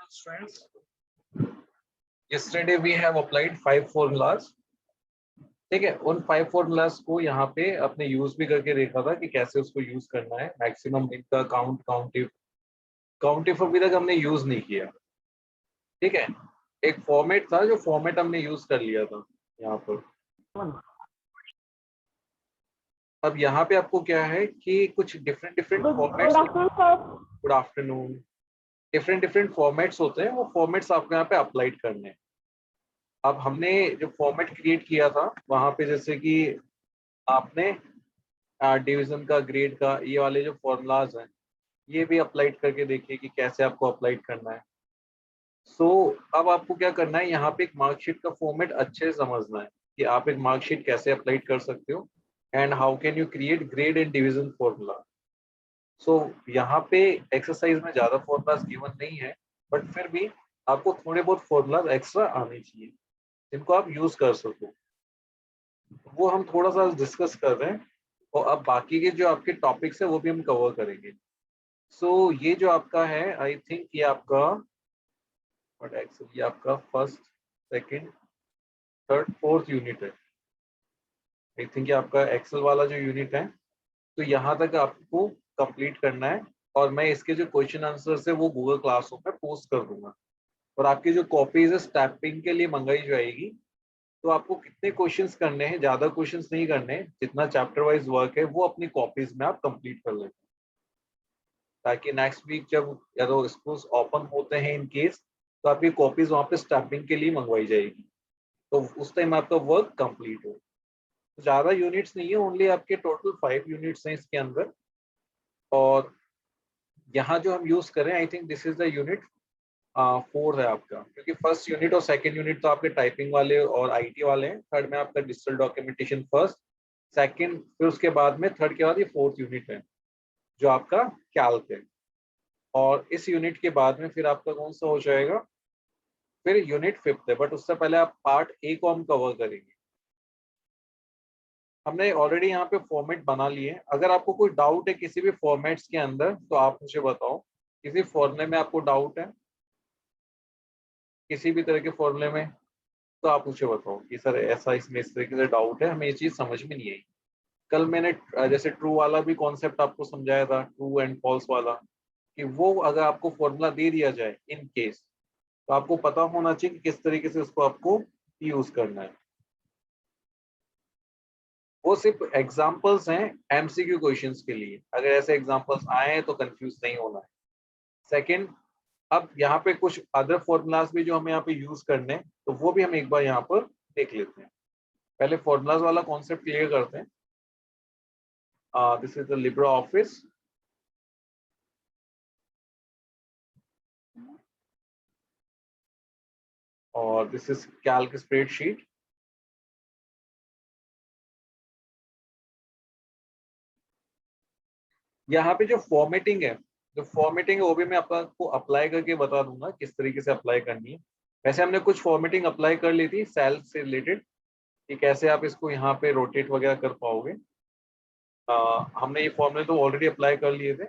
Students, yesterday we have applied 5 formulas. ठीक है, उन 5 formulas को यहाँ पे अपने यूज भी करके देखा था कि कैसे उसको यूज करना है. मैक्सिमम इनका काउंट, काउंटिव अभी तक हमने यूज नहीं किया. ठीक है, एक फॉर्मेट था जो फॉर्मेट हमने यूज कर लिया था यहाँ पर. अब यहाँ पे आपको क्या है कि कुछ different formats. Good afternoon. Different formats होते हैं, वो फॉर्मेट्स आपको यहाँ पे अप्लाइड करने हैं. अब हमने जो फॉर्मेट क्रिएट किया था वहां पे जैसे कि आपने डिवीजन का, ग्रेड का, ये वाले जो फॉर्मूलाज हैं ये भी अप्लाइड करके देखिए कि कैसे आपको अप्लाइड करना है. सो अब आपको क्या करना है, यहाँ पे एक मार्कशीट का फॉर्मेट अच्छे से समझना है कि आप एक मार्कशीट कैसे अप्लाइड कर सकते हो and how can you create grade and division formula. So यहाँ पे एक्सरसाइज में ज्यादा फॉर्मूलाज गिवन नहीं है, बट फिर भी आपको थोड़े बहुत फॉर्मूलाज एक्स्ट्रा आने चाहिए जिनको आप यूज कर सको. वो हम थोड़ा सा डिस्कस कर रहे हैं और अब बाकी के जो आपके टॉपिक्स है वो भी हम कवर करेंगे. सो ये जो आपका है, आई थिंक ये आपका ये आपका first, second, third, fourth unit है. आई थिंक ये आपका एक्सेल वाला जो यूनिट है. तो यहाँ तक आपको कंप्लीट करना है और मैं इसके जो क्वेश्चन आंसर्स है वो गूगल क्लासरूम में पोस्ट कर दूंगा. और आपकी जो कॉपीज है स्टैम्पिंग के लिए मंगाई जाएगी. तो आपको कितने क्वेश्चंस करने हैं, ज्यादा क्वेश्चंस नहीं करने हैं, जितना चैप्टर वाइज वर्क है वो अपनी कॉपीज में आप कंप्लीट कर लें, ताकि नेक्स्ट वीक जब या तो स्कूल ओपन होते हैं इन केस, तो आपकी कॉपीज वहाँ पे स्टैम्पिंग के लिए मंगवाई जाएगी. तो उस टाइम आपका वर्क कंप्लीट हो. ज्यादा यूनिट्स नहीं है, ओनली आपके टोटल 5 यूनिट्स हैं इसके अंदर. और यहाँ जो हम यूज करें, I think this is the unit 4 है आपका, क्योंकि फर्स्ट यूनिट और सेकंड यूनिट तो आपके टाइपिंग वाले और आईटी वाले हैं. थर्ड में आपका डिजिटल डॉक्यूमेंटेशन फर्स्ट, सेकंड, फिर उसके बाद में थर्ड के बाद ये फोर्थ यूनिट है जो आपका कैल्क है. और इस यूनिट के बाद में फिर आपका कौन सा हो जाएगा, फिर यूनिट 5 है. बट उससे पहले आप पार्ट ए को हम कवर करेंगे. हमने ऑलरेडी यहाँ पे फॉर्मेट बना लिए. अगर आपको कोई डाउट है किसी भी फॉर्मेट्स के अंदर तो आप मुझे बताओ. किसी फॉर्मूले में आपको डाउट है, किसी भी तरह के फॉर्मूले में, तो आप मुझे बताओ कि सर ऐसा इसमें इस तरीके से डाउट है, हमें ये चीज समझ में नहीं आई. कल मैंने जैसे ट्रू वाला भी कॉन्सेप्ट आपको समझाया था, ट्रू एंड फॉल्स वाला, कि वो अगर आपको फॉर्मूला दे दिया जाए इन केस, तो आपको पता होना चाहिए कि किस तरीके से उसको आपको यूज करना है. वो सिर्फ एग्जांपल्स हैं एमसीक्यू क्वेश्चंस के लिए. अगर ऐसे एग्जांपल्स आए हैं तो कंफ्यूज नहीं होना है. सेकंड, अब यहाँ पे कुछ अदर फॉर्मूलाज भी जो हमें यहाँ पे यूज करने हैं, तो वो भी हम एक बार यहाँ पर देख लेते हैं. पहले फॉर्मूलाज वाला कॉन्सेप्ट क्लियर करते हैं. This is the Libra office. और दिस इज कैल्क स्प्रेडशीट. यहाँ पे जो फॉर्मेटिंग है, वो भी मैं आपको अप्लाई करके बता दूंगा किस तरीके से अप्लाई करनी है. वैसे हमने कुछ फॉर्मेटिंग अप्लाई कर ली थी सेल से रिलेटेड, कि कैसे आप इसको यहाँ पे रोटेट वगैरह कर पाओगे. हमने ये फॉर्मूले तो ऑलरेडी अप्लाई कर लिए थे.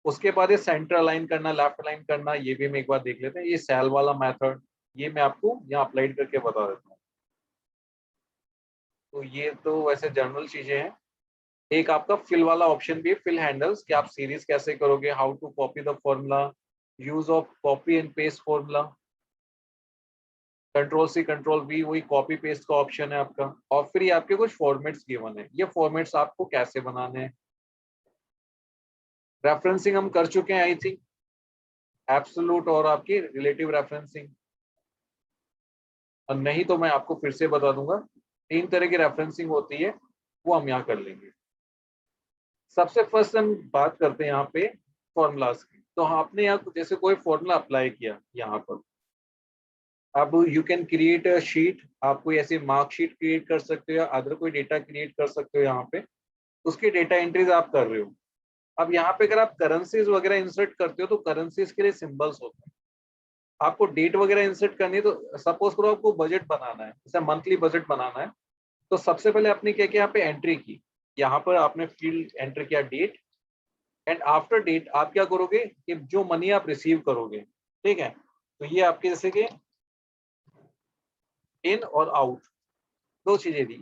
उसके बाद ये सेंटर अलाइन करना, लेफ्ट अलाइन करना, ये भी हम एक बार देख लेते हैं. ये सेल वाला मेथड, ये मैं आपको यहाँ अप्लाई करके बता देता हूँ. तो ये तो वैसे जनरल चीजें हैं. एक आपका फिल वाला ऑप्शन भी है, फिल हैंडल्स, कि आप सीरीज कैसे करोगे, how to copy the formula, use of copy and paste formula. Control C control V, वही कॉपी पेस्ट का ऑप्शन है आपका. और फिर ये आपके कुछ फॉर्मेट्स गिवन है, ये फॉर्मेट्स आपको कैसे बनाने हैं. रेफरेंसिंग हम कर चुके हैं आई थिंक, एब्सोल्यूट और आपकी रिलेटिव रेफरेंसिंग. और नहीं तो मैं आपको फिर से बता दूंगा, 3 तरह की रेफरेंसिंग होती है, वो हम यहाँ कर लेंगे. सबसे फर्स्ट हम बात करते हैं यहाँ पे फॉर्मूलाज की. तो आपने यहाँ जैसे कोई फॉर्मूला अप्लाई किया यहाँ पर, अब you can create a sheet. आप कोई ऐसी मार्कशीट क्रिएट कर सकते हो या अदर कोई डेटा क्रिएट कर सकते हो. यहाँ पे उसकी डेटा एंट्रीज आप कर रहे हो. अब यहाँ पे अगर आप करेंसीज वगैरह इंसर्ट करते हो तो करेंसीज के लिए सिंबल्स होते हैं. आपको डेट वगैरह इंसर्ट करनी है, तो सपोज करो आपको बजट बनाना है, जैसे मंथली बजट बनाना है, तो सबसे पहले आपने क्या किया, यहाँ पे एंट्री की. यहाँ पर आपने फील्ड एंटर किया डेट, एंड आफ्टर डेट आप क्या करोगे कि जो मनी आप रिसीव करोगे ठीक है। तो ये आपके जैसे कि इन और आउट दो चीजें दी।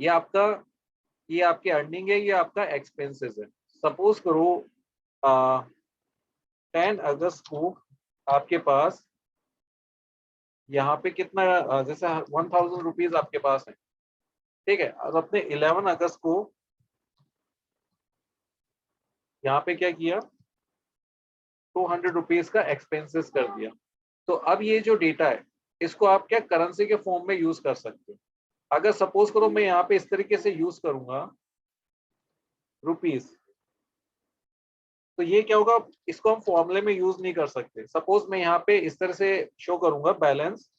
ये आपकी अर्निंग है, ये आपका एक्सपेंसेस है। सपोज करो 10 अगस्त को आपके पास यहाँ पे कितना जैसे 1000 रुपीज आपके पास है, ठीक है। और अपने 11 अगस्त को यहाँ पे क्या किया, 200 रुपीज का एक्सपेंसेस कर दिया। तो अब ये जो डेटा है इसको आप क्या करेंसी के फॉर्म में यूज कर सकते हो। अगर सपोज करो मैं यहाँ पे इस तरीके से यूज करूंगा रुपीज, तो ये क्या होगा, इसको हम फॉर्मूले में यूज नहीं कर सकते। सपोज मैं यहाँ पे इस तरह से शो करूंगा बैलेंस,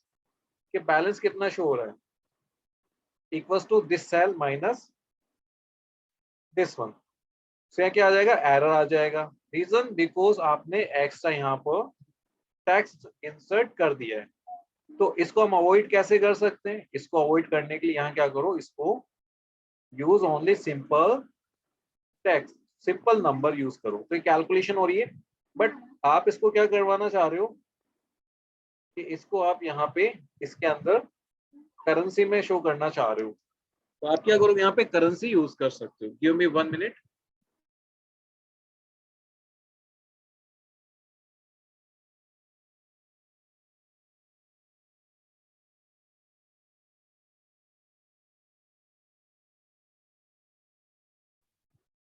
कि बैलेंस कितना शो हो रहा है, equals to this cell minus this one. तो क्या आ जाएगा, एरर आ जाएगा। रीजन बिकॉज आपने एक्स्ट्रा यहाँ पर टेक्स्ट इंसर्ट कर दिया है। तो इसको हम अवॉइड कैसे कर सकते हैं, इसको अवॉइड करने के लिए यहाँ क्या करो, इसको use only simple text, simple number use करो। तो कैलकुलेशन हो रही है, बट आप इसको क्या करवाना चाह रहे हो कि इसको आप यहाँ पे इसके अंदर करेंसी में शो करना चाह रहे हो। तो आप क्या करोगे, यहाँ पे करेंसी यूज कर सकते हो। Give me 1 minute.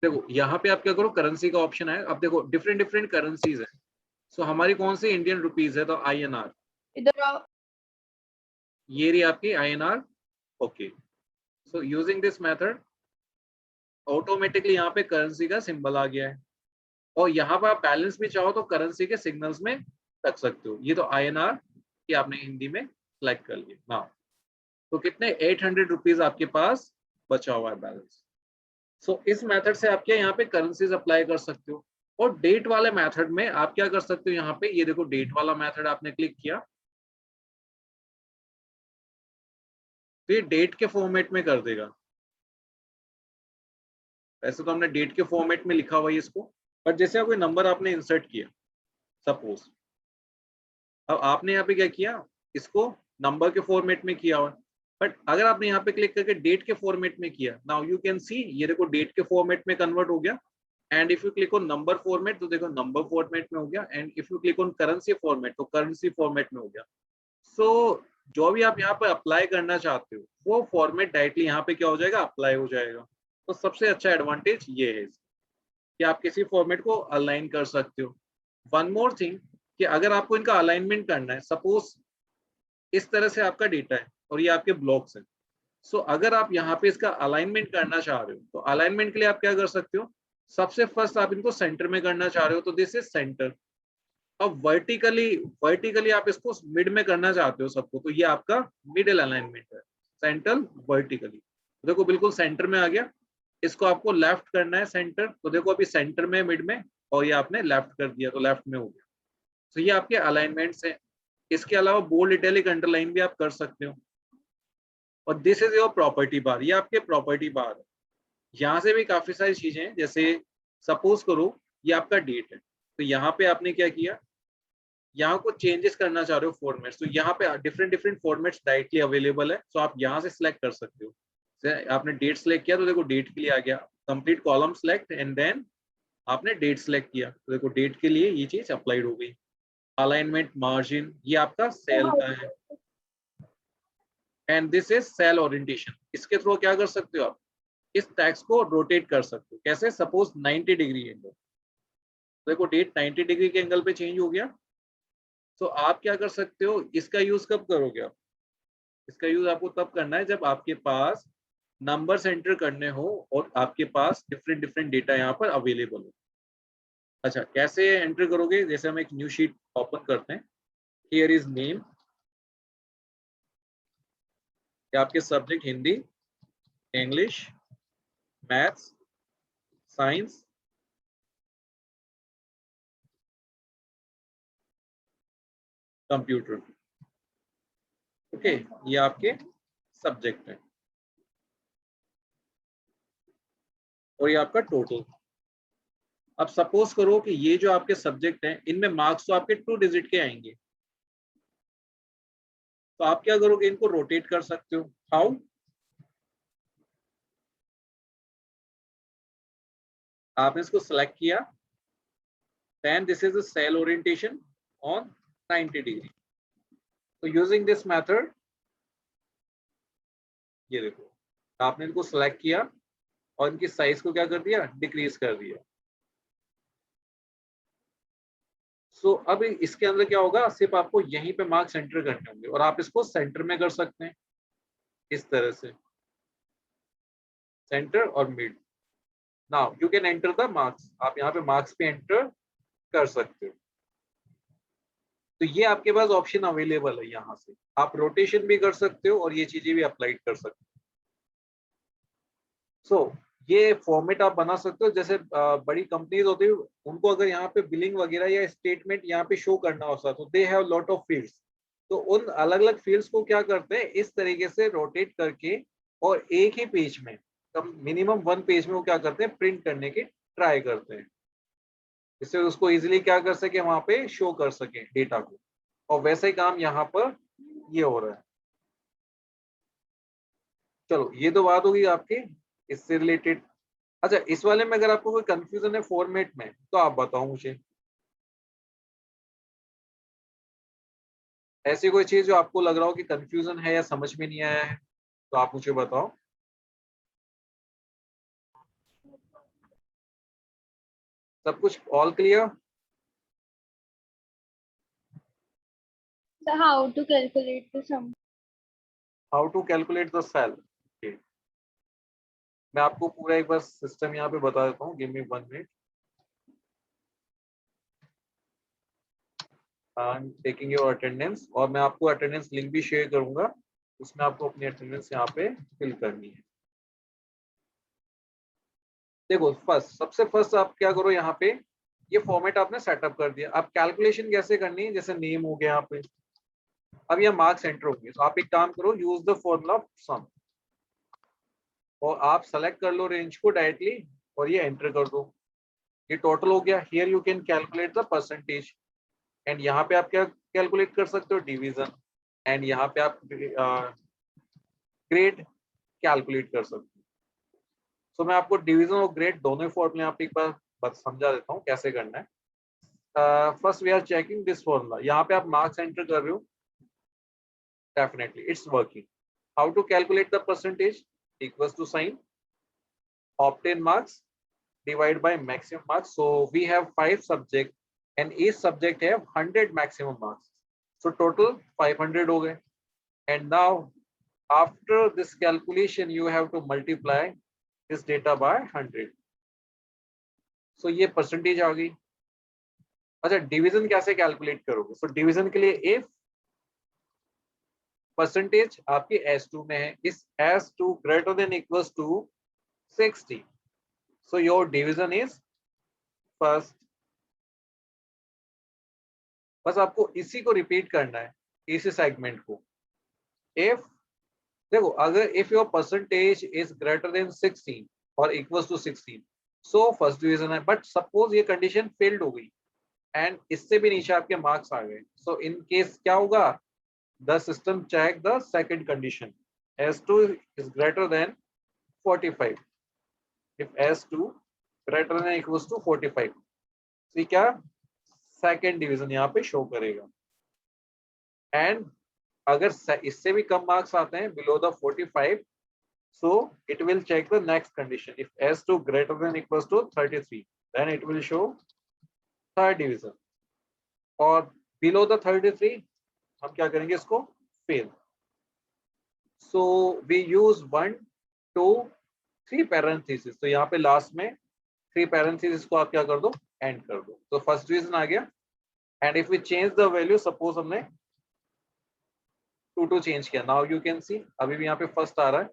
देखो यहाँ पे आप क्या करो, करेंसी का ऑप्शन है। अब देखो डिफरेंट डिफरेंट करेंसीज है। सो हमारी कौन सी इंडियन रुपीज है, तो INR। इधर आओ। ये रही आपकी INR। Okay, so using this method automatically यहाँ पे करेंसी का सिंबल आ गया है। और यहाँ पर आप बैलेंस भी चाहो तो करेंसी के सिग्नल्स में रख सकते हो। ये तो INR की आपने हिंदी में सिलेक्ट कर लिया ना। तो कितने 800 रुपीज आपके पास बचा हुआ है बैलेंस। सो इस मेथड से आप क्या यहाँ पे करेंसीज अप्लाई कर सकते हो। और डेट वाले मेथड में आप क्या कर सकते हो, यहाँ पे ये देखो डेट वाला मेथड आपने क्लिक किया तो ये डेट के फॉर्मेट में कर देगा। ऐसे तो हमने डेट के फॉर्मेट में लिखा हुआ है इसको, पर जैसे कोई नंबर आपने इंसर्ट किया सपोज, अब आपने यहाँ पे क्या किया, इसको नंबर के फॉर्मेट में किया हुआ। बट अगर आपने यहाँ पे क्लिक करके डेट के फॉर्मेट में किया, नाउ यू कैन सी ये देखो डेट के फॉर्मेट में कन्वर्ट हो गया। And if you click on number format तो देखो नंबर फॉर्मेट में हो गया। And if you click on currency format तो करेंसी फॉर्मेट में हो गया। सो जो भी आप यहाँ पे अप्लाई करना चाहते हो वो फॉर्मेट डायरेक्टली यहाँ पे क्या हो जाएगा, अप्लाई हो जाएगा। तो सबसे अच्छा एडवांटेज ये है कि आप किसी फॉर्मेट को अलाइन कर सकते हो। वन मोर थिंग कि अगर आपको इनका अलाइनमेंट करना है, सपोज इस तरह से आपका डेटा है और ये आपके ब्लॉक्स हैं। सो अगर आप यहाँ पे इसका अलाइनमेंट करना चाह रहे हो तो अलाइनमेंट के लिए आप क्या कर सकते हो, सबसे फर्स्ट आप इनको सेंटर में करना चाह रहे हो तो दिस इज सेंटर। अब वर्टिकली आप इसको मिड में करना चाहते हो सबको, तो ये आपका मिडल अलाइनमेंट है, सेंट्रल वर्टिकली। देखो बिल्कुल सेंटर में आ गया। इसको आपको लेफ्ट करना है सेंटर, तो देखो अभी सेंटर में मिड में, और ये आपने लेफ्ट कर दिया तो लेफ्ट में हो गया। तो ये आपके अलाइनमेंट्स हैं। इसके अलावा बोल्ड इटैलिक अंडरलाइन भी आप कर सकते हो। और दिस इज योर प्रॉपर्टी बार, ये आपके प्रॉपर्टी बार है। यहाँ से भी काफी सारी चीजें हैं, जैसे सपोज करो ये आपका डेट है, तो यहाँ पे आपने क्या किया, यहाँ को चेंजेस करना चाह रहे हो फॉर्मेट्स, तो यहाँ पे different different formats directly available है। तो आप यहाँ से सिलेक्ट कर सकते हो। आपने डेट सिलेक्ट किया तो देखो डेट के लिए आ गया, complete column select and then आपने डेट सिलेक्ट किया तो देखो डेट के लिए ये चीज अप्लाइड हो गई। अलाइनमेंट मार्जिन ये आपका सेल का है। And this is cell orientation. इसके थ्रू क्या कर सकते हो आप, इस टेक्स्ट को रोटेट कर सकते हो। कैसे, सपोज 90 डिग्री एंगल, देखो डेट 90 डिग्री के एंगल पे चेंज हो गया। तो आप क्या कर सकते हो, इसका यूज कब करोगे आप, इसका यूज आपको तब करना है जब आपके पास नंबर्स एंटर करने हो और आपके पास डिफरेंट डिफरेंट डेटा यहाँ पर अवेलेबल हो। अच्छा कैसे एंटर करोगे, जैसे हम एक न्यू शीट ओपन करते हैं। हियर इज नेम, आपके subject Hindi, English, maths, science, computer. Okay, ये आपके सब्जेक्ट है और ये आपका टोटल। अब सपोज करो कि ये जो आपके सब्जेक्ट हैं इनमें मार्क्स तो आपके 2 डिजिट के आएंगे, तो आप क्या करोगे, इनको रोटेट कर सकते हो। हाउ? आपने इसको सेलेक्ट किया, then this is the cell orientation on 90 degree. तो यूजिंग दिस मेथड, ये देखो आपने इनको सेलेक्ट किया और इनकी साइज को क्या कर दिया, डिक्रीज कर दिया। सो अब इसके अंदर क्या होगा, सिर्फ आपको यहीं पे मार्क्स सेंटर करने होंगे और आप इसको सेंटर में कर सकते हैं इस तरह से, सेंटर और mid. Now you can enter the marks, आप यहाँ पे मार्क्स पे एंटर कर सकते हो। तो ये आपके पास ऑप्शन अवेलेबल है, यहाँ से आप रोटेशन भी कर सकते हो और ये चीजें भी अप्लाई कर सकते हो। सो ये फॉर्मेट आप बना सकते हो। जैसे बड़ी कंपनीज होती है, उनको अगर यहाँ पे बिलिंग वगैरह या स्टेटमेंट यहाँ पे शो करना होता है तो they have lot of fields. तो उन अलग अलग फील्ड्स को क्या करते हैं, इस तरीके से रोटेट करके और एक ही पेज में, मिनिमम वन पेज में वो क्या करते हैं, प्रिंट करने की ट्राई करते हैं, जिससे उसको इजिली क्या कर सके, वहां पे शो कर सके डेटा को। और वैसे ही काम यहाँ पर ये हो रहा है। चलो ये तो बात होगी आपकी इससे रिलेटेड। अच्छा, इस वाले में अगर आपको कोई कंफ्यूजन है फॉर्मेट में तो आप बताओ मुझे, ऐसी कोई चीज जो आपको लग रहा हो कि कंफ्यूजन है या समझ में नहीं आया है तो आप मुझे बताओ। सब कुछ all clear? So how to calculate the sum? How to calculate the cell? मैं आपको पूरा एक बार सिस्टम यहाँ पे बता देता हूँ, give me 1 minute. I am taking your attendance और मैं आपको अटेंडेंस लिंक भी शेयर करूंगा, उसमें आपको अपनी अटेंडेंस यहाँ पे फिल करनी है। देखो सबसे फर्स्ट आप क्या करो, यहाँ पे ये फॉर्मेट आपने सेटअप कर दिया। अब कैलकुलेशन कैसे करनी है, जैसे नेम हो गया यहाँ पे, अब ये मार्क्स एंटर होंगे। तो आप एक काम करो, यूज द फॉर्मूला सम और आप सेलेक्ट कर लो रेंज को डायरेक्टली और ये एंटर कर दो। ये टोटल हो गया। Here you can calculate the percentage and यहाँ पे आप क्या कैलकुलेट कर सकते हो, डिवीजन। एंड यहाँ पे आप ग्रेड कैलकुलेट कर सकते हो। सो मैं आपको डिवीजन और ग्रेड दोनों फॉर्मूले यहाँ पे एक बार बस समझा देता हूँ कैसे करना है। First we are checking this formula, यहाँ पे आप मार्क्स एंटर कर रहे हो, definitely it's working. How to calculate the percentage, equals to sign obtain marks divide by maximum marks. So we have 5 subject and each subject have 100 maximum marks. So total 500 हो गए. And now after this calculation you have to multiply this data by 100. So ये percentage आ गई। अच्छा, division कैसे calculate करोगे? So division के लिए if percentage आपकी S2 में है, इस S2 greater than equals to 60, so your division is first। बस आपको इसी को रिपीट करना है, इसी सेगमेंट को। इफ देखो, अगर if your percentage is greater than 16 और equals to 16, so first division है। बट सपोज ये कंडीशन फेल्ड हो गई एंड इससे भी नीचे आपके मार्क्स आ गए, सो इन केस क्या होगा, the system check the second condition, S2 is greater than 45। if S2 greater than equals to 45, तो क्या सेकंड डिवीजन यहाँ पे शो करेगा। एंड अगर इससे भी कम मार्क्स आते हैं below the 45, so it will check the next condition, if S2 greater than equals to 33, then it will show third division, और below the 33 हम क्या करेंगे, इसको fail. so we use 1 2 3 parentheses, तो यहाँ पे लास्ट में 3 parentheses को आप क्या कर दो, एंड कर दो। तो फर्स्ट डिवीजन आ गया। And if we change the value, suppose हमने 2 चेंज किया, नाउ यू कैन सी अभी भी यहाँ पे फर्स्ट आ रहा है।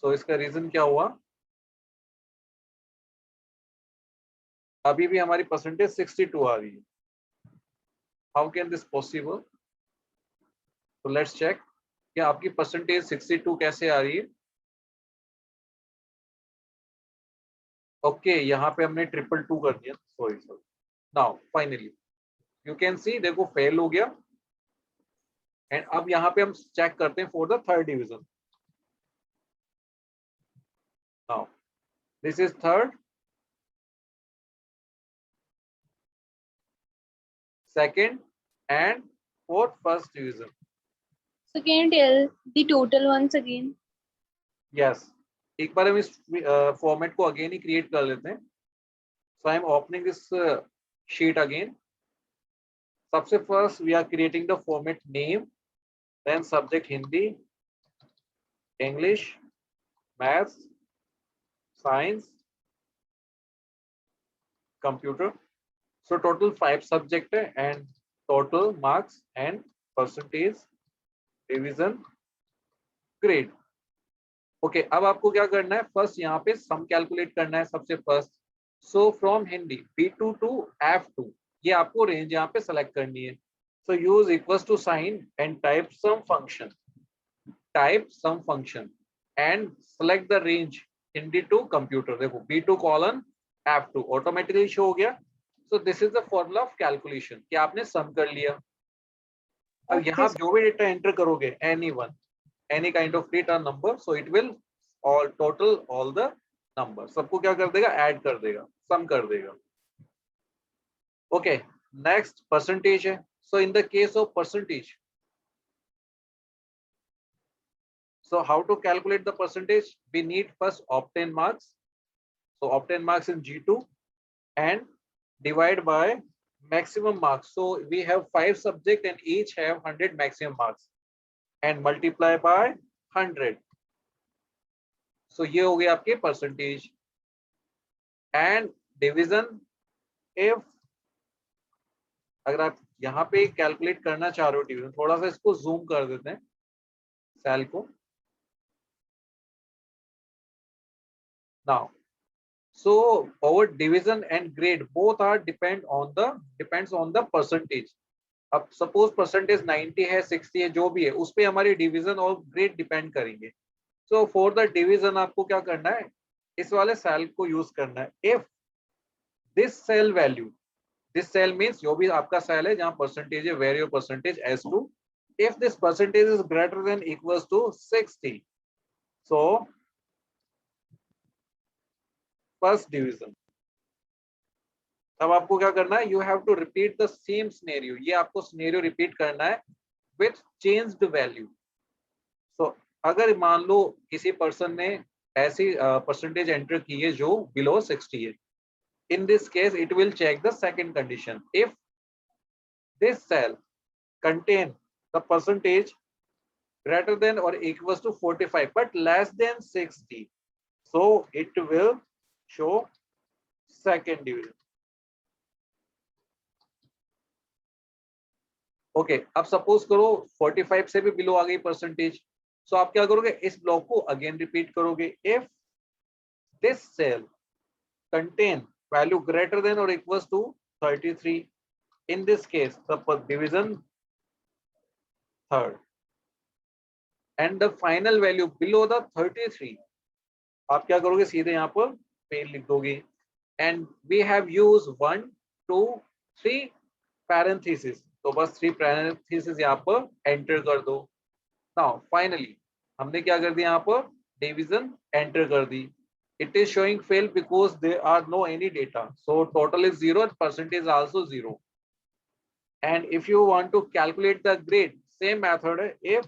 सो इसका रीजन क्या हुआ, अभी भी हमारी परसेंटेज 62 आ रही है। How can this possible? तो लेट्स चेक कि आपकी परसेंटेज 62 कैसे आ रही है। ओके, यहाँ पे हमने 222 कर दिया, sorry sorry. Now finally you can सी, देखो फेल हो गया एंड अब यहाँ पे हम चेक करते हैं for the third division. Now this is third, second and for first division. So can you tell the total once again? Yes. एक बार हम इस फॉर्मेट को अगेन ही क्रिएट कर लेते हैं. So I am opening this sheet again. सबसे first we are creating the format name, then subject Hindi, English, Maths, Science, Computer. So total 5 subject है and total marks and percentage, division, grade. Okay अब आपको क्या करना है, first यहाँ पे सम calculate करना है सबसे first. So from Hindi B2 to F2 ये आपको रेंज यहाँ पे सेलेक्ट करनी है. So use equals to sign and type sum function and select the range Hindi to computer. देखो B2 colon F2 automatically show हो गया. So this is the formula of calculation कि आपने सम कर लिया. अब यहाँ जो भी डेटा एंटर करोगे any kind of data number, so it will all total all the numbers. सबको क्या कर देगा, ऐड कर देगा, सम कर देगा. Okay, next percentage है. So in the case of percentage, so how to calculate the percentage? We need first obtain marks. So obtain marks in G2 and divide by maximum marks. So we have 5 subjects and each have 100 maximum marks and multiply by 100. So ये हो गया आपके percentage. And division, if अगर आप यहाँ पे calculate करना चाह रहे हो डिवीजन, थोड़ा सा इसको जूम कर देते हैं सेल को. Now so our division and grade both are depends on the percentage. अब सपोज परसेंटेज 90 है, 60 है, जो भी है उस पे हमारी डिवीजन और ग्रेड डिपेंड करेंगे. सो फॉर द डिवीजन आपको क्या करना है, इस वाले सेल को यूज करना है. If this cell value, this cell means जो भी आपका सेल है जहां परसेंटेज है, very your percentage S2. If this percentage is greater than equals to 60, so first division. अब आपको क्या करना है, you have to repeat the same scenario. ये आपको सिनेरियो रिपीट करना है विथ चेंज्ड वैल्यू. सो अगर मान लो किसी पर्सन ने ऐसी परसेंटेज एंटर की है जो बिलो 60 है, in this case it will check the second condition. If this cell contain the percentage greater than or equals to 45 but less than 60, so it will show second division. Okay अब suppose करो 45 से भी below आ गई percentage. सो आप क्या करोगे, इस block को अगेन रिपीट करोगे. If this cell contain value greater than or equals to 33, in this case the division third, and the final value below the 33 आप क्या करोगे, सीधे यहाँ पर फेल लिख दोगे. and we have used 1 2 3 parentheses, तो बस 3 parentheses यहाँ पर एंटर कर दो. नाउ फाइनली हमने क्या कर दिया, यहाँ पर डिवीजन एंटर कर दी. It is showing fail because there are no any data. So total is 0 and percentage is also 0. And if you want to calculate the grade, same method. If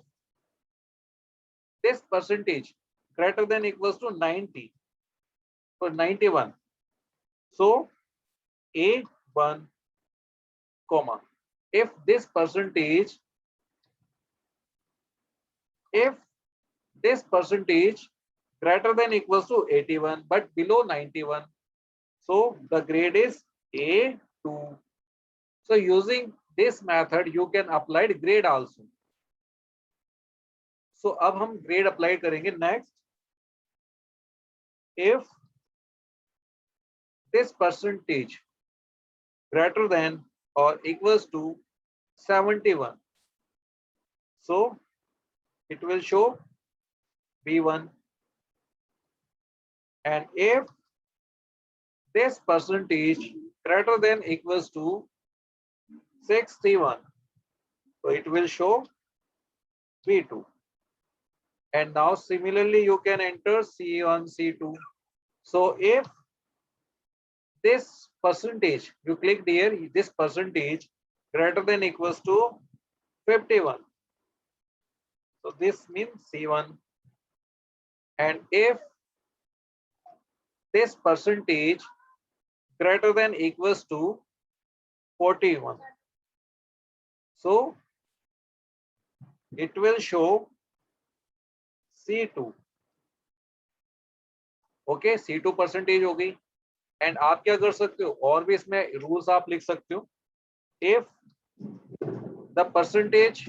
this percentage greater than equals to 90 or 91, so A1, comma. If this percentage greater than equals to 81 but below 91, so the grade is A2. So using this method you can apply grade also. So अब हम grade apply करेंगे. Next, if this percentage greater than or equals to 71, so it will show B1. And if this percentage greater than equals to 61, so it will show B2. And now similarly you can enter C1, C2. So if this percentage, you clicked here, this percentage greater than equals to 51. So this means C1. And if this percentage greater than equals to 41, so it will show C2. Okay, C2 percentage हो गई. And आप क्या कर सकते हो, और भी इसमें रूल्स आप लिख सकते हो. If the percentage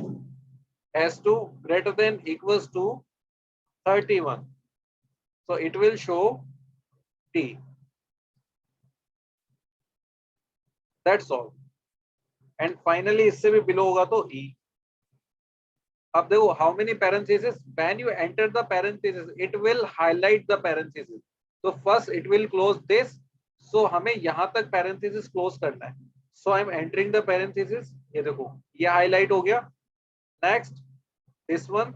has to greater than equals to 31, so it will show T. That's all. And finally इससे भी बिलो होगा तो E. अब देखो how many parentheses, when you enter the parentheses it will highlight the parentheses. So first it will close this, so हमें यहाँ तक parentheses close करना है. So I am entering the parentheses. ये देखो ये highlight हो गया. Next this one,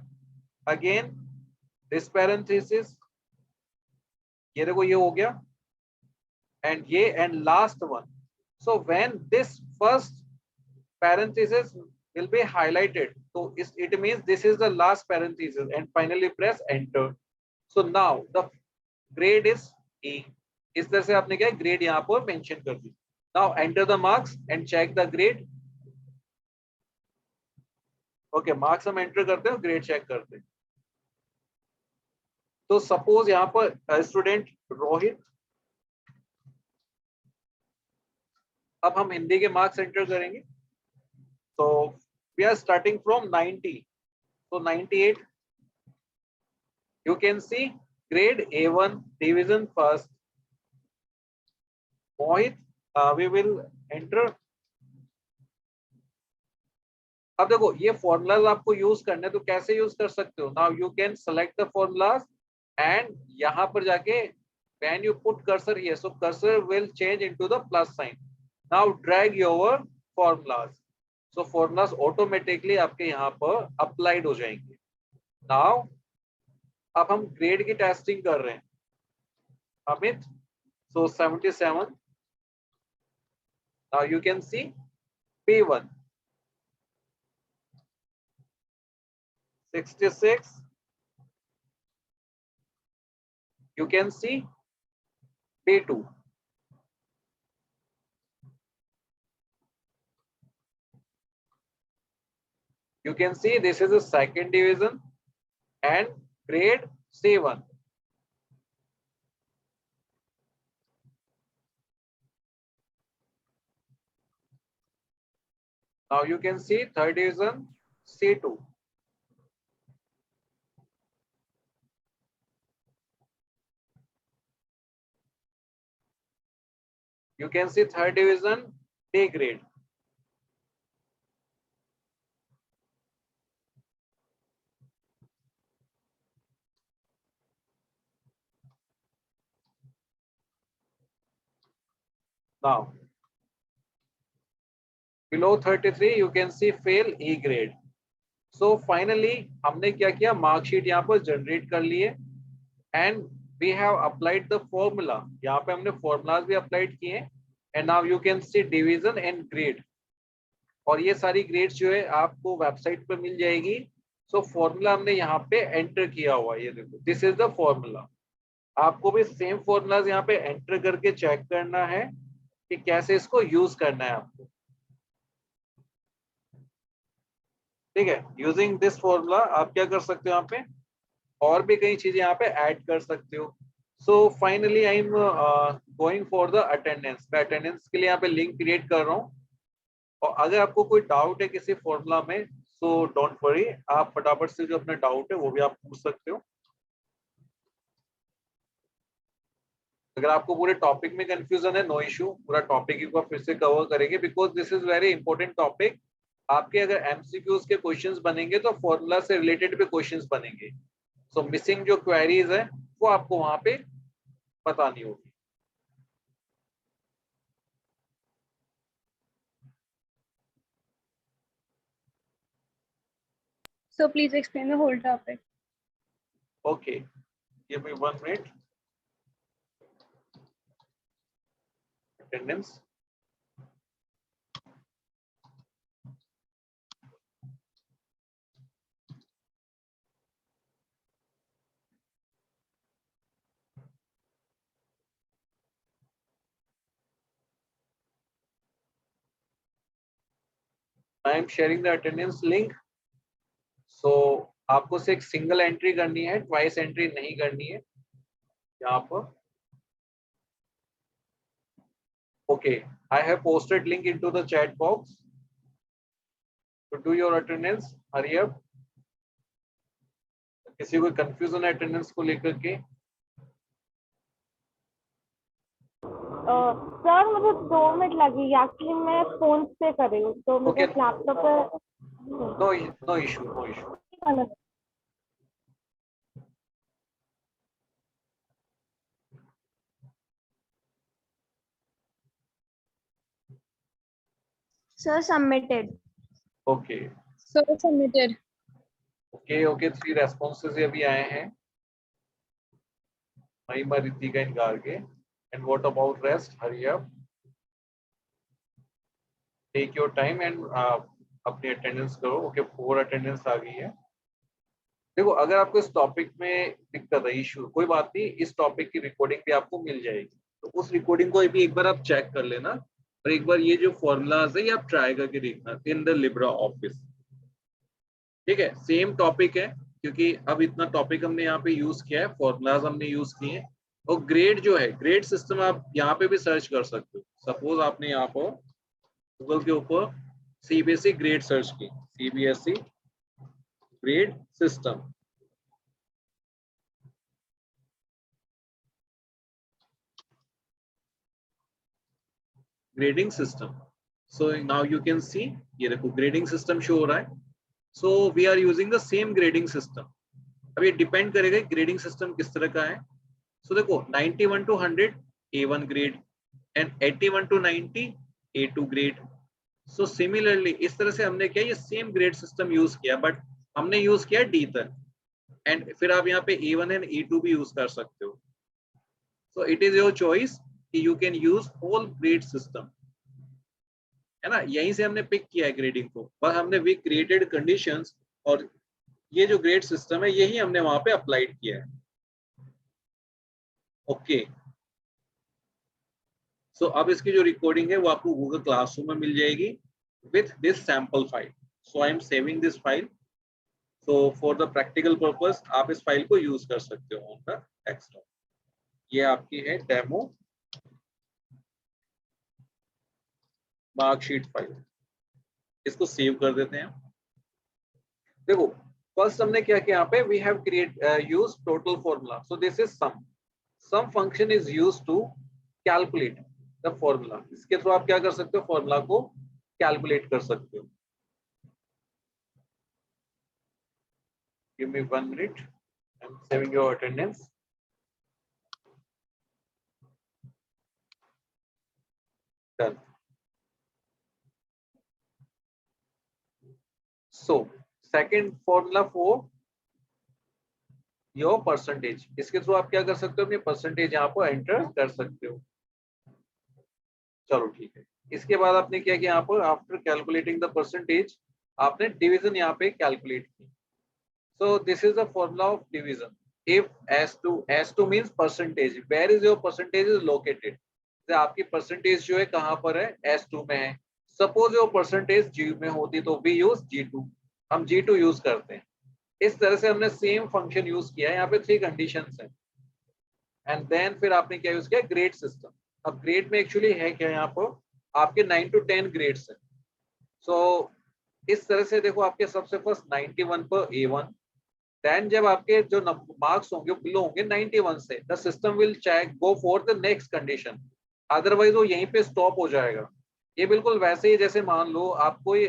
again this parenthesis, ये देखो ये हो गया, and ये and last one. So when this first parenthesis will be highlighted, so it means this is the last parenthesis, and finally press enter. So now the grade is E. इस तरह से आपने क्या ग्रेड यहाँ पर mention कर दी. Now enter the marks and check the grade. Okay, marks हम enter करते हैं, ग्रेड चेक करते हैं. तो सपोज यहाँ पर स्टूडेंट रोहित, अब हम हिंदी के मार्क्स एंटर करेंगे. तो we are starting from 90, so 98. You can see grade A1 division first. Mohit, we will enter. अब देखो ये फॉर्मूलाज आपको यूज करने, तो कैसे यूज कर सकते हो. Now you can select the formulas and यहाँ पर जाके when you put cursor here, so cursor will change into the plus sign. Now drag your formulas, so formulas automatically आपके यहाँ पर applied हो जाएंगे. Now अब हम ग्रेड की टेस्टिंग कर रहे हैं. Amit, so 77. Now you can see P1 66. You can see P2 you can see this is a second division and grade C1. Now you can see third division C2. You can see third division D grade. Now below 33 you can see fail E grade. So finally हमने क्या किया, marksheet यहाँ पर generate कर लिए and we have applied the formula. यहाँ पे हमने formulas भी applied किए and now you can see division and grade. और ये सारी ग्रेड्स जो है आपको वेबसाइट पर मिल जाएगी. सो फॉर्मूला हमने यहाँ पे एंटर किया हुआ है, ये देखो दिस इज द फॉर्मूला. आपको भी सेम फॉर्मूलाज यहाँ पे एंटर करके चेक करना है कि कैसे इसको यूज करना है आपको. ठीक है, यूजिंग दिस फॉर्मूला आप क्या कर सकते हो, यहाँ पे और भी कई चीजें यहाँ पे ऐड कर सकते हो. So finally I am going for the attendance. मैं अटेंडेंस के लिए यहाँ पे लिंक क्रिएट कर रहा हूँ. और अगर आपको कोई डाउट है किसी फॉर्मूला में, सो डोंट वरी, आप फटाफट से जो अपना डाउट है वो भी आप पूछ सकते हो. अगर आपको पूरे टॉपिक में कंफ्यूजन है, नो इशू, पूरा टॉपिक एक बार फिर से कवर करेंगे because this is very important topic. आपके अगर एमसीक्यूज के क्वेश्चंस बनेंगे तो फॉर्मूला से रिलेटेड भी क्वेश्चंस बनेंगे. सो मिसिंग जो क्वेरीज है वो आपको वहां पे बतानी होगी. So please explain the whole topic. Okay, give me 1 minute. Attendance. I am sharing the attendance link. So आपको से एक सिंगल एंट्री करनी है, ट्वाइस एंट्री नहीं करनी है यहाँ पर. Okay, I have posted link into the chat box. To do your attendance, hurry up. किसी को कंफ्यूजन है अटेंडेंस को लेकर के? सर मुझे 2 मिनट लगेगी, एक्चुअली मैं फोन से कर रही हूँ तो मुझे लैपटॉप पर. No issue. Sir, submitted. Okay. Sir, submitted. Okay, 3 responses अभी आए हैं. महिमा, Ritika and Garge. And what about rest? Hurry up. Take your time and अपनी अटेंडेंस करो. ओके, 4 अटेंडेंस आ गई है. देखो, अगर आपको इस टॉपिक में दिक्कत है, इशू, कोई बात नहीं, इस टॉपिक की रिकॉर्डिंग भी आपको मिल जाएगी. तो उस रिकॉर्डिंग को भी एक बार आप चेक कर लेना और एक बार ये जो फॉर्मूलाज है ये आप ट्राई करके देखना इन द लिब्रा ऑफिस. ठीक है, सेम टॉपिक है क्योंकि अब इतना टॉपिक हमने यहाँ पे यूज किया है, फॉर्मूलाज हमने यूज किए हैं. और ग्रेड जो है, ग्रेड सिस्टम आप यहाँ पे भी सर्च कर सकते हो. सपोज आपने यहाँ पर गूगल के ऊपर सीबीएसई ग्रेड सर्च की, CBSE grade system. Grading system. So now you can see, ये देखो ग्रेडिंग सिस्टम शो हो रहा है. So we are using the same grading system. अब ये डिपेंड करेगा ग्रेडिंग सिस्टम किस तरह का है. सो देखो 91 to 100 A1 grade and 81 to 90 A2 grade. So similarly इस तरह से हमने क्या ये सेम ग्रेड सिस्टम यूज किया, बट हमने यूज किया डी तक. एंड फिर आप यहाँ पे A1 एंड A2 भी यूज कर सकते हो. So it is your choice कि you can use whole grade system, है ना. यहीं से हमने पिक किया है ग्रेडिंग को, पर हमने वी क्रिएटेड कंडीशंस और ये जो ग्रेड सिस्टम है यही हमने वहां पे अप्लाइड किया है. ओके, सो अब इसकी जो रिकॉर्डिंग है वो आपको गूगल क्लासरूम में मिल जाएगी with this sample file. So I am saving this file. So for the practical purpose आप इस फाइल को यूज कर सकते हो ऑन द डेस्कटॉप. ये आपकी है डेमो मार्कशीट फाइल. इसको सेव कर देते हैं. देखो, फर्स्ट हमने क्या किया, यहाँ पे we have use total formula. So this is sum function is used to calculate the formula. इसके थ्रू आप क्या कर सकते हो, फॉर्मूला को कैलकुलेट कर सकते हो. Give me 1 minute, I am saving your attendance. Done. So second formula for your percentage. इसके थ्रू आप क्या कर सकते हो, अपनी परसेंटेज यहाँ पर एंटर कर सकते हो. चलो ठीक है. इसके बाद आपने क्या किया, यहाँ पर आफ्टर कैलकुलेटिंग द परसेंटेज आपने डिवीजन यहाँ पे कैलकुलेट की. So this is the formula of division. If S2 means percentage, where is your percentage is located. आपकी परसेंटेज जो है कहाँ पर है, S2 में है. सपोज योर परसेंटेज G में होती तो वी यूज G2, हम G2 यूज करते हैं. इस तरह से हमने सेम फंक्शन यूज किया है. यहाँ पे 3 कंडीशंस हैं एंड देन फिर आपने क्या यूज किया, ग्रेड सिस्टम. अब ग्रेड में एक्चुअली है क्या, यहाँ पर आपके 9 to 10 ग्रेड्स हैं. सो इस तरह से देखो, आपके सबसे फर्स्ट 91 पर A1, देन जब आपके जो मार्क्स होंगे बिलो होंगे 91 से, the system will check go for the next condition, otherwise वो यहीं पे स्टॉप हो जाएगा. ये बिल्कुल वैसे ही जैसे मान लो आप कोई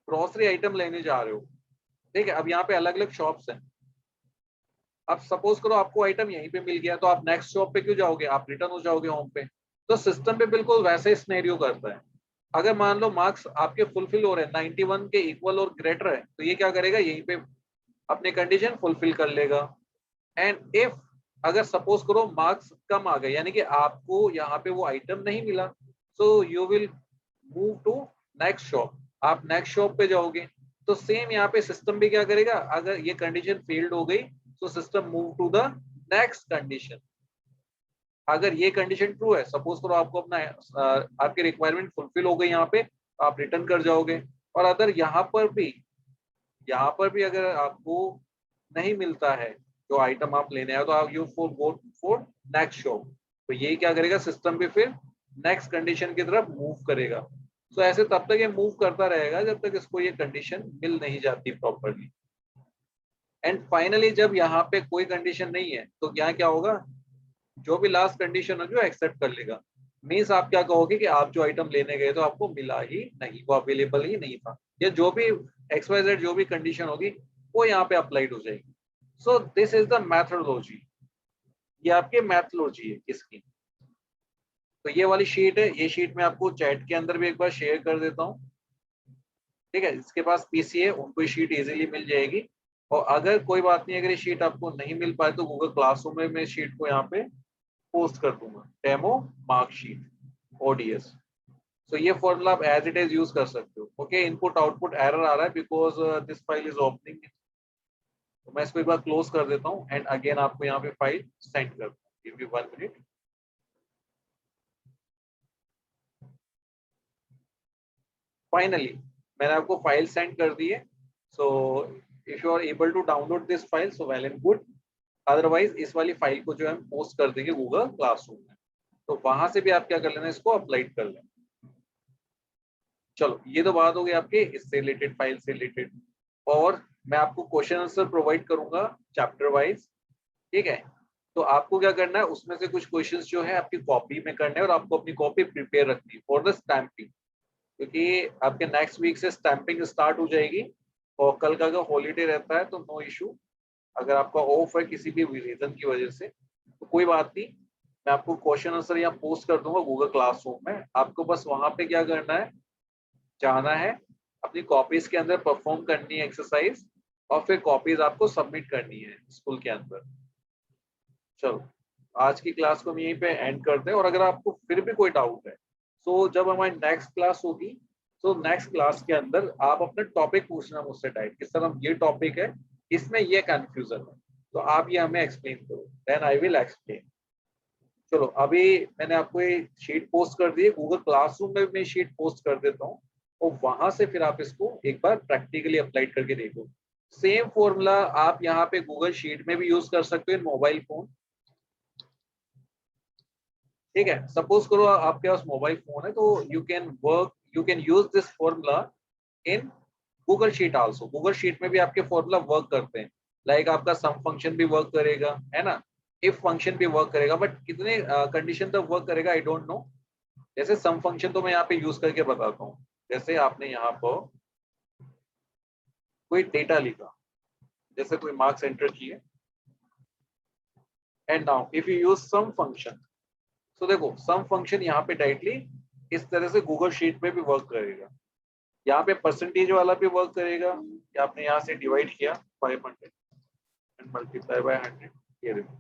ग्रोसरी आइटम लेने जा रहे हो, ठीक है. अब यहाँ पे अलग अलग शॉप्स हैं. अब सपोज करो आपको आइटम यहीं पे मिल गया, तो आप नेक्स्ट शॉप पे क्यों जाओगे, आप रिटर्न हो जाओगे होम पे. तो सिस्टम पे बिल्कुल वैसे ही सिनेरियो करता है. अगर मान लो मार्क्स आपके फुलफिल हो रहे हैं 91 के इक्वल और ग्रेटर है, तो ये क्या करेगा, यहीं पे अपने कंडीशन फुलफिल कर लेगा। एंड इफ अगर सपोज करो मार्क्स कम आ गए, यानी कि आपको यहाँ पे वो आइटम नहीं मिला, so you will move to next shop, आप नेक्स्ट शॉप पे जाओगे। तो सेम यहाँ पे सिस्टम भी क्या करेगा, अगर ये कंडीशन फेल्ड हो गई तो system move to the next condition. अगर ये कंडीशन ट्रू है, सपोज करो आपको अपना आपकी रिक्वायरमेंट फुलफिल हो गई यहाँ पे, आप रिटर्न कर जाओगे। और अगर यहाँ पर भी अगर आपको नहीं मिलता है जो आइटम आप लेने आए, तो आप you for go for next shop. तो ये क्या करेगा, सिस्टम भी फिर नेक्स्ट कंडीशन की तरफ मूव करेगा। तो ऐसे तब तक ये मूव करता रहेगा जब तक इसको ये कंडीशन मिल नहीं जाती प्रॉपरली। एंड फाइनली जब यहाँ पे कोई कंडीशन नहीं है, तो यहाँ क्या होगा, जो भी लास्ट कंडीशन है जो एक्सेप्ट कर लेगा। मीन्स आप क्या कहोगे कि आप जो आइटम लेने गए तो आपको मिला ही नहीं, वो अवेलेबल ही नहीं था, या जो भी XYZ जो भी कंडीशन होगी वो यहाँ पे अप्लाइड हो जाएगी। सो दिस इज द मैथोडोलॉजी, ये आपकी मैथोडोलॉजी है इसकी। तो ये वाली शीट है, ये शीट मैं आपको चैट के अंदर भी एक बार शेयर कर देता हूँ। ठीक है, जिसके पास पीसी है उनको ये शीट इजीली मिल जाएगी। और अगर कोई बात नहीं, अगर ये शीट आपको नहीं मिल पाए तो गूगल क्लासरूम में मैं शीट को यहाँ पे पोस्ट कर दूंगा, डेमो मार्कशीट ODS। सो ये फॉर्मूला आप एज इट इज यूज कर सकते हो। ओके, इनपुट आउटपुट एरर आ रहा है because this file is opening. तो मैं इसको एक बार क्लोज कर देता हूँ एंड अगेन आपको यहाँ पे फाइल सेंड कर दूँ। Give me 1 minute. फाइनली मैंने आपको फाइल सेंड कर दी है। So if you are able to download this file so well and good, otherwise इस वाली फाइल को जो है हम पोस्ट कर देंगे गूगल क्लासरूम में, तो वहां से भी आप क्या कर लेना, इसको अप्लाइड कर लेना। चलो ये तो बात हो गई आपके इससे रिलेटेड, फाइल से रिलेटेड। और मैं आपको क्वेश्चन आंसर प्रोवाइड करूंगा चैप्टर वाइज। ठीक है, तो आपको क्या करना है, उसमें से कुछ क्वेश्चंस जो है आपकी कॉपी में करने हैं और आपको अपनी कॉपी प्रिपेयर रखनी है फॉर द स्टैंपिंग, क्योंकि आपके नेक्स्ट वीक से स्टैंपिंग स्टार्ट हो जाएगी। और कल का अगर हॉलीडे रहता है तो नो इशू, अगर आपका ऑफ है किसी भी रीजन की वजह से तो कोई बात नहीं, मैं आपको क्वेश्चन आंसर यहाँ पोस्ट कर दूंगा गूगल क्लासरूम में। आपको बस वहां पे क्या करना है, जाना है, अपनी कॉपीज के अंदर परफॉर्म करनी है एक्सरसाइज, और फिर कॉपीज आपको सबमिट करनी है स्कूल के अंदर। चलो आज की क्लास को हम यहीं पे एंड करते हैं। और अगर आपको फिर भी कोई डाउट है तो जब हमारी नेक्स्ट क्लास होगी, तो नेक्स्ट क्लास के अंदर आप अपना टॉपिक पूछना मुझसे टाइप कि सर हम ये टॉपिक है, इसमें ये कंफ्यूजन है, तो आप ये हमें एक्सप्लेन करो, देन आई विल एक्सप्लेन। चलो अभी मैंने आपको ये शीट पोस्ट कर दी है, गूगल क्लासरूम में मैं शीट पोस्ट कर देता हूँ, और वहां से फिर आप इसको एक बार प्रैक्टिकली अप्लाइड करके देखो। सेम फॉर्मूला आप यहाँ पे गूगल शीट में भी यूज कर सकते हो इन मोबाइल फोन। ठीक है, सपोज करो आपके पास मोबाइल फोन है तो you can use this formula in Google sheet also. Google sheet में भी आपके फॉर्मूला वर्क करते हैं, लाइक आपका सम फंक्शन भी वर्क करेगा, है ना, इफ फंक्शन भी वर्क करेगा, बट कितने कंडीशन तक वर्क करेगा आई डोंट नो। जैसे सम फंक्शन तो मैं यहाँ पे यूज करके बताता हूँ। जैसे आपने यहाँ पर कोई डेटा लिखा, जैसे कोई मार्क्स एंटर किए, and now if you use sum function, तो देखो सम फंक्शन यहाँ पे डायरेक्टली इस तरह से गूगल शीट में भी वर्क करेगा। यहाँ पे परसेंटेज वाला भी वर्क करेगा कि आपने यहाँ से डिवाइड किया 500 एंड मल्टीप्लाई बाय 100, ये देखो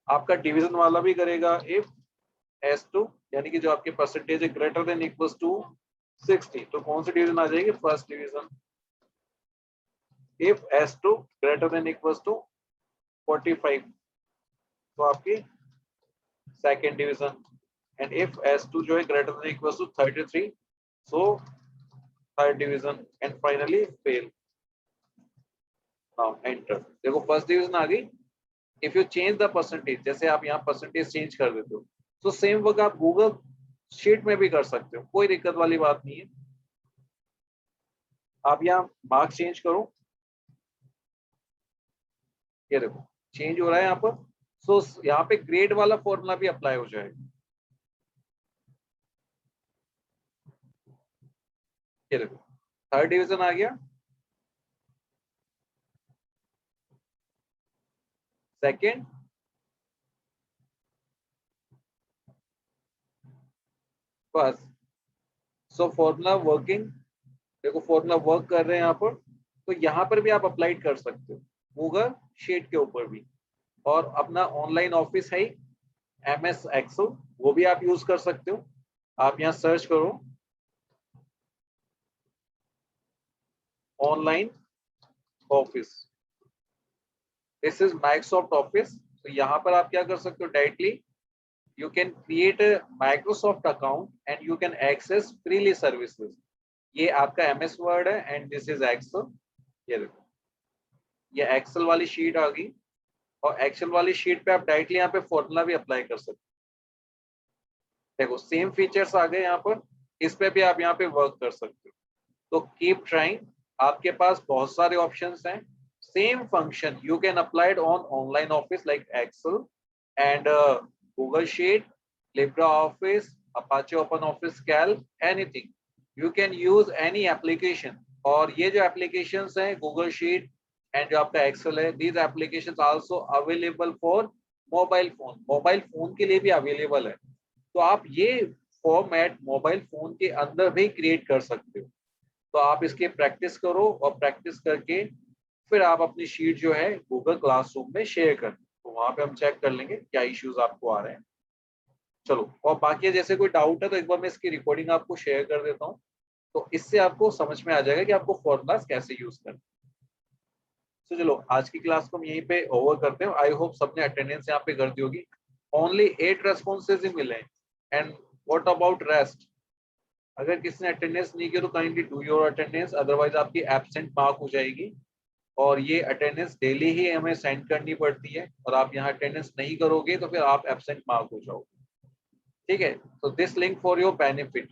आपका डिवीजन वाला भी करेगा। इफ S2 यानी कि जो आपके परसेंटेज है ग्रेटर देन इक्वल्स टू 60, तो कौन सी डिवीजन आ जाएगी, first division. If S2 greater than equals to 45, तो आपकी second division. And if S2 जो है greater than equals to 33, so third division. And finally fail. Now enter, देखो फर्स्ट डिवीजन आ गई। If you change the percentage, जैसे आप यहाँ परसेंटेज चेंज कर देते हो, तो सेम वर्क आप गूगल शीट में भी कर सकते हो, कोई दिक्कत वाली बात नहीं है। आप यहाँ मार्क्स चेंज करो, ये देखो चेंज हो रहा है यहाँ पर। सो यहाँ पे ग्रेड वाला फॉर्मूला भी अप्लाई हो जाएगा, ये देखो थर्ड डिवीजन आ गया, second, first. So formula working, देखो फॉर्मूला वर्क कर रहे हैं यहाँ पर, तो यहाँ पर भी आप अप्लाई कर सकते हो गूगल शीट के ऊपर भी। और अपना ऑनलाइन ऑफिस है MS एक्सेल, वो भी आप यूज कर सकते हो। आप यहाँ सर्च करो online office, this is Microsoft office. तो यहाँ पर आप क्या कर सकते हो, directly you can create a Microsoft account and you can access freely services। ये आपका MS Word है and this is Excel। ये देखो ये Excel वाली शीट आ गई, और Excel वाली शीट पे आप डायरेक्टली यहाँ पे फॉर्मूला भी अप्लाई कर सकते हो। देखो सेम फीचर्स आ गए यहाँ पर, इस पे भी आप यहाँ पे वर्क कर सकते हो। तो कीप ट्राइंग, आपके पास बहुत सारे ऑप्शंस हैं। Same function you can applied on online office like Excel and Google Sheet, LibreOffice, Apache OpenOffice Calc, anything. You can use any application। और ये जो applications हैं Google Sheet and जो आपका Excel है, these applications also available for mobile phone। Mobile phone के लिए भी अवेलेबल है। तो आप ये फॉर्मेट मोबाइल फोन के अंदर भी क्रिएट कर सकते हो। तो आप इसके प्रैक्टिस करो, और प्रैक्टिस करके फिर आप अपनी शीट जो है गूगल क्लासरूम में शेयर कर, तो वहां पे हम चेक कर लेंगे क्या इश्यूज आपको आ रहे हैं। चलो, और बाकी जैसे कोई डाउट है तो एक बार मैं इसकी रिकॉर्डिंग आपको शेयर कर देता हूँ, तो इससे आपको समझ में आ जाएगा कि आपको फॉर्मूलाज कैसे यूज करना। तो चलो आज की क्लास को हम यहीं पे ओवर करते हैं। आई होप सबने अटेंडेंस यहाँ पे कर दी होगी। ओनली 8 रेस्पॉन्सेज ही मिले, एंड व्हाट अबाउट रेस्ट? अगर किसी ने अटेंडेंस नहीं किया तो kindly do your attendance, otherwise आपकी एब्सेंट मार्क हो जाएगी। और ये अटेंडेंस डेली ही हमें सेंड करनी पड़ती है, और आप यहाँ अटेंडेंस नहीं करोगे तो फिर आप एब्सेंट मार्क हो जाओगे। ठीक है, तो this link for your benefit,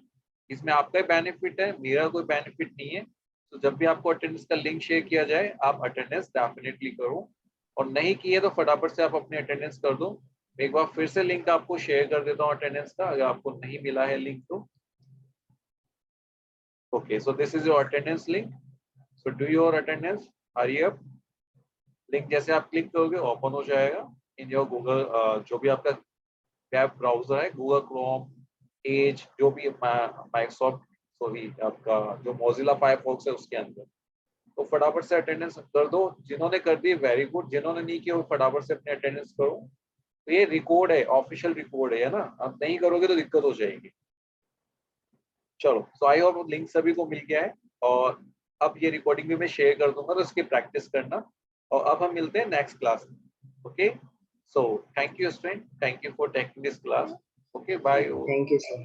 इसमें आपका बेनिफिट है, मेरा कोई बेनिफिट नहीं है। तो जब भी आपको अटेंडेंस का लिंक शेयर किया जाए आप अटेंडेंस डेफिनेटली करो, और नहीं किए तो फटाफट से आप अपनी अटेंडेंस कर दो। एक बार फिर से लिंक आपको शेयर कर देता हूँ अटेंडेंस का, अगर आपको नहीं मिला है लिंक तो। Okay, so this is your attendance link, so do your attendance, hurry up. Link जैसे आप क्लिक करोगे ओपन हो जाएगा इन योर गूगल, जो भी आपका वेब ब्राउजर है, गूगल क्रोम, एज, जो भी माइक्रोसॉफ्ट, सॉरी आपका जो मोजिला फायरफॉक्स है उसके अंदर। तो फटाफट से अटेंडेंस कर दो, जिन्होंने कर दी वेरी गुड, जिन्होंने नहीं किया वो फटाफट से अपनी अटेंडेंस करो। तो ये रिकॉर्ड है, ऑफिशियल रिकॉर्ड है ना, आप नहीं करोगे तो दिक्कत हो जाएगी। चलो, सो आई होप लिंक सभी को मिल गया है, और अब ये रिकॉर्डिंग भी मैं शेयर कर दूंगा, तो इसकी प्रैक्टिस करना। और अब हम मिलते हैं नेक्स्ट क्लास में। Okay, so thank you student, thank you for taking this class। okay, bye। Thank you sir।